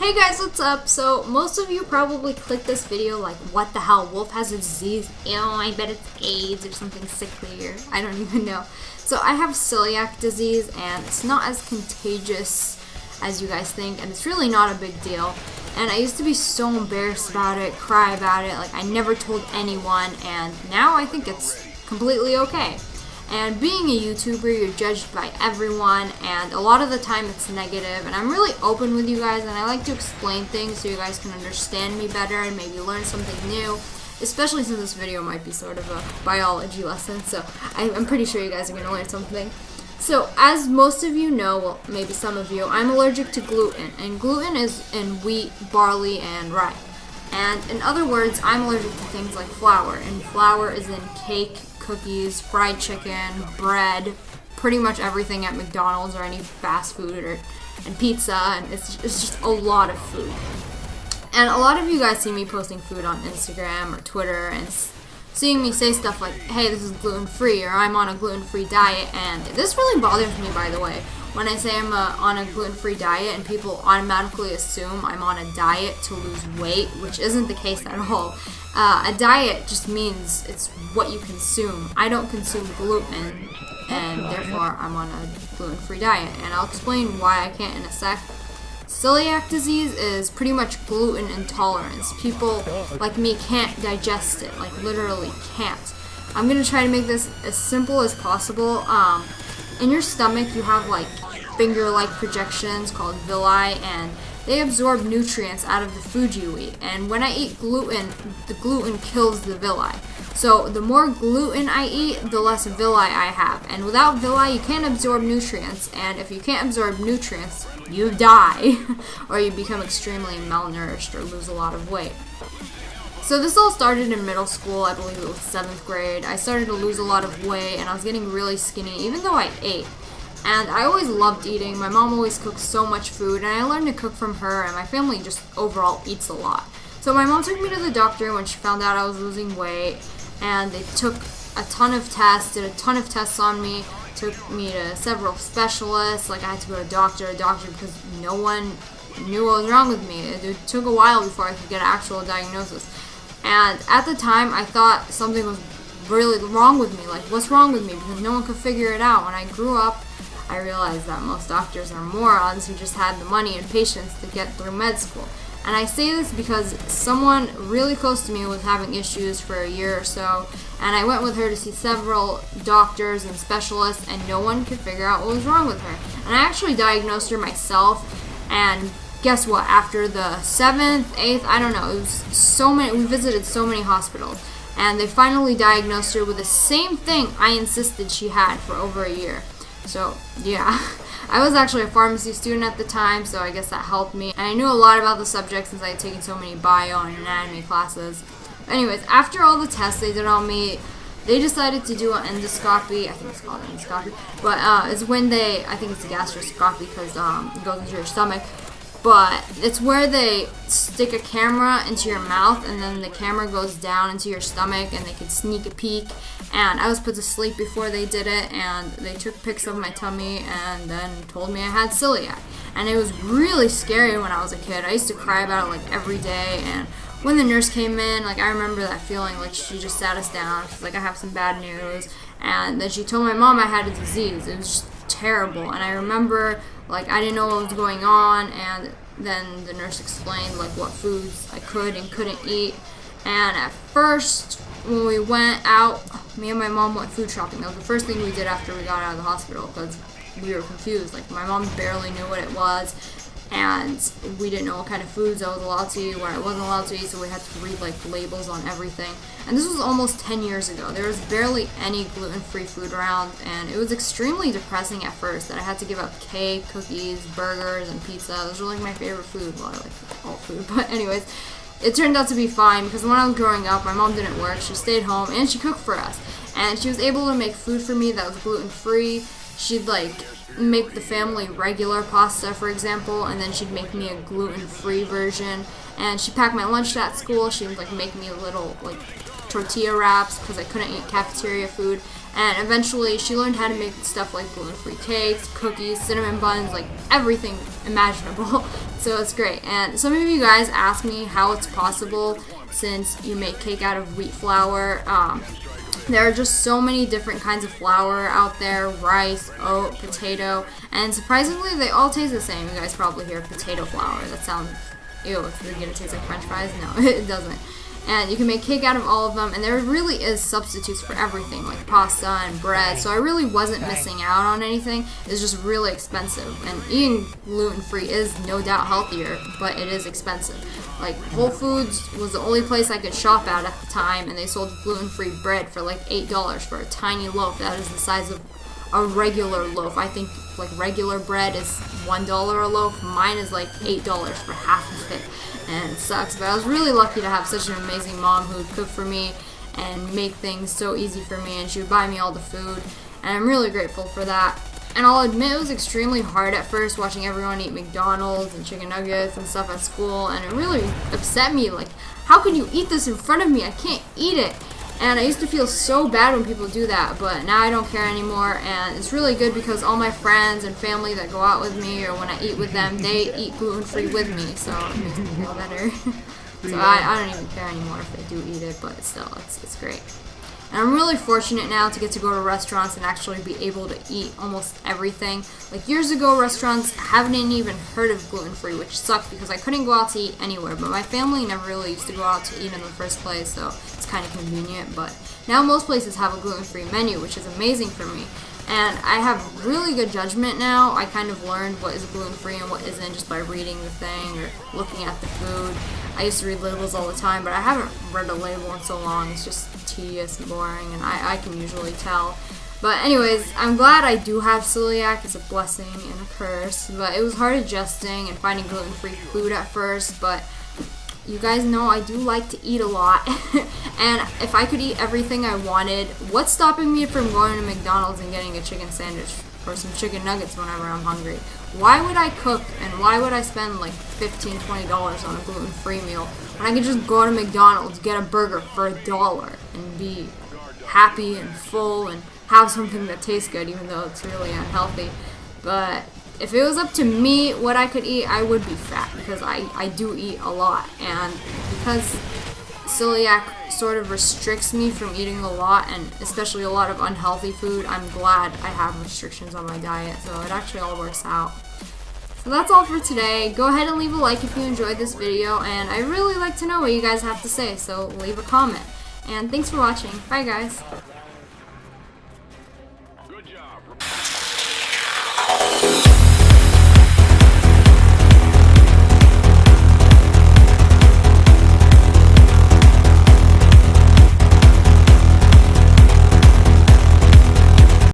Hey guys, what's up? So, most of you probably clicked this video like, what the hell, Wolf has a disease? Ew, I bet it's AIDS or something sickly, or I don't even know. So, I have celiac disease, and it's not as contagious as you guys think, and it's really not a big deal. And I used to be so embarrassed about it, cry about it, like I never told anyone, and now I think it's completely okay. And being a YouTuber, you're judged by everyone, and a lot of the time it's negative, and I'm really open with you guys, and I like to explain things so you guys can understand me better and maybe learn something new, especially since this video might be sort of a biology lesson, so I'm pretty sure you guys are going to learn something. So, as most of you know, well, maybe some of you, I'm allergic to gluten, and gluten is in wheat, barley, and rye. And in other words, I'm allergic to things like flour, and flour is in cake, cookies, fried chicken, bread, pretty much everything at McDonald's or any fast food and pizza, and it's just a lot of food. And a lot of you guys see me posting food on Instagram or Twitter and seeing me say stuff like, hey, this is gluten-free, or I'm on a gluten-free diet, and this really bothers me, by the way. When I say I'm on a gluten-free diet and people automatically assume I'm on a diet to lose weight, which isn't the case at all. A diet just means it's what you consume. I don't consume gluten, and therefore I'm on a gluten-free diet. And I'll explain why I can't in a sec. Celiac disease is pretty much gluten intolerance. People like me can't digest it, like literally can't. I'm going to try to make this as simple as possible. In your stomach, you have like finger-like projections called villi, and they absorb nutrients out of the food you eat. And when I eat gluten, the gluten kills the villi. So the more gluten I eat, the less villi I have. And without villi, you can't absorb nutrients. And if you can't absorb nutrients, you die. Or you become extremely malnourished or lose a lot of weight. So this all started in middle school. I believe it was 7th grade. I started to lose a lot of weight, and I was getting really skinny, even though I ate. And I always loved eating. My mom always cooked so much food, and I learned to cook from her, and my family just overall eats a lot. So my mom took me to the doctor when she found out I was losing weight, and they took a ton of tests, did a ton of tests on me, took me to several specialists. Like, I had to go to doctor because no one knew what was wrong with me. It took a while before I could get an actual diagnosis. And at the time, I thought something was really wrong with me. Like, what's wrong with me? Because no one could figure it out. When I grew up, I realized that most doctors are morons who just had the money and patience to get through med school. And I say this because someone really close to me was having issues for a year or so, and I went with her to see several doctors and specialists, and no one could figure out what was wrong with her. And I actually diagnosed her myself, and guess what? After the 7th, 8th, I don't know, it was so many, we visited so many hospitals, and they finally diagnosed her with the same thing I insisted she had for over a year. So, yeah. I was actually a pharmacy student at the time, so I guess that helped me. And I knew a lot about the subject since I had taken so many bio and anatomy classes. Anyways, after all the tests they did on me, they decided to do an endoscopy. I think it's called endoscopy. But it's when I think it's a gastroscopy because it goes into your stomach. But it's where they stick a camera into your mouth, and then the camera goes down into your stomach, and they can sneak a peek. And I was put to sleep before they did it, and they took pics of my tummy and then told me I had celiac. And it was really scary when I was a kid. I used to cry about it like every day, and when the nurse came in, like I remember that feeling, like she just sat us down. She's like, I have some bad news. And then she told my mom I had a disease. It was just terrible. And I remember, like, I didn't know what was going on, and then the nurse explained, like, what foods I could and couldn't eat. And at first, when we went out, me and my mom went food shopping. That was the first thing we did after we got out of the hospital, because we were confused. Like, my mom barely knew what it was, and we didn't know what kind of foods I was allowed to eat, what I wasn't allowed to eat, so we had to read, like, labels on everything. And this was almost 10 years ago. There was barely any gluten-free food around, and it was extremely depressing at first that I had to give up cake, cookies, burgers, and pizza. Those were, like, my favorite food. Well, I like all food, but anyways, it turned out to be fine, because when I was growing up, my mom didn't work. She stayed home, and she cooked for us. And she was able to make food for me that was gluten-free. She'd, like, make the family regular pasta, for example, and then she'd make me a gluten-free version. And she packed my lunch at school. She would, like, make me a little, like, tortilla wraps because I couldn't eat cafeteria food. And eventually she learned how to make stuff like gluten-free cakes, cookies, cinnamon buns, like everything imaginable. So it's great. And some of you guys ask me how it's possible since you make cake out of wheat flour. There are just so many different kinds of flour out there: rice, oat, potato, and surprisingly they all taste the same. You guys probably hear potato flour. That sounds, ew, is it gonna taste like french fries? No, it doesn't. And you can make cake out of all of them, and there really is substitutes for everything, like pasta and bread, so I really wasn't missing out on anything. It's just really expensive, and eating gluten-free is no doubt healthier, but it is expensive. Like, Whole Foods was the only place I could shop at the time, and they sold gluten-free bread for like $8 for a tiny loaf that is the size of a regular loaf. I think like regular bread is $1 a loaf. Mine is like $8 for half of it, and it sucks. But I was really lucky to have such an amazing mom who would cook for me and make things so easy for me, and she would buy me all the food, and I'm really grateful for that. And I'll admit it was extremely hard at first watching everyone eat McDonald's and chicken nuggets and stuff at school, and it really upset me. Like, how can you eat this in front of me? I can't eat it. And I used to feel so bad when people do that, but now I don't care anymore, and it's really good because all my friends and family that go out with me or when I eat with them, they eat gluten-free with me, so it makes me feel better. So I don't even care anymore if they do eat it, but still, it's great. And I'm really fortunate now to get to go to restaurants and actually be able to eat almost everything. Like, years ago, restaurants haven't even heard of gluten-free, which sucked because I couldn't go out to eat anywhere. But my family never really used to go out to eat in the first place, so it's kind of convenient. But now most places have a gluten-free menu, which is amazing for me. And I have really good judgment now. I kind of learned what is gluten-free and what isn't just by reading the thing or looking at the food. I used to read labels all the time, but I haven't read a label in so long. It's just tedious and boring, and I can usually tell. But anyways, I'm glad I do have celiac. It's a blessing and a curse. But it was hard adjusting and finding gluten-free food at first, but you guys know I do like to eat a lot. And if I could eat everything I wanted, what's stopping me from going to McDonald's and getting a chicken sandwich or some chicken nuggets whenever I'm hungry? Why would I cook and why would I spend like $15, $20 on a gluten-free meal when I could just go to McDonald's, get a burger for $1 and be happy and full and have something that tastes good, even though it's really unhealthy? But if it was up to me what I could eat, I would be fat because I do eat a lot, and because celiac sort of restricts me from eating a lot, and especially a lot of unhealthy food, I'm glad I have restrictions on my diet, so it actually all works out. So that's all for today. Go ahead and leave a like if you enjoyed this video, and I really like to know what you guys have to say, so leave a comment. And thanks for watching. Bye guys. Good job.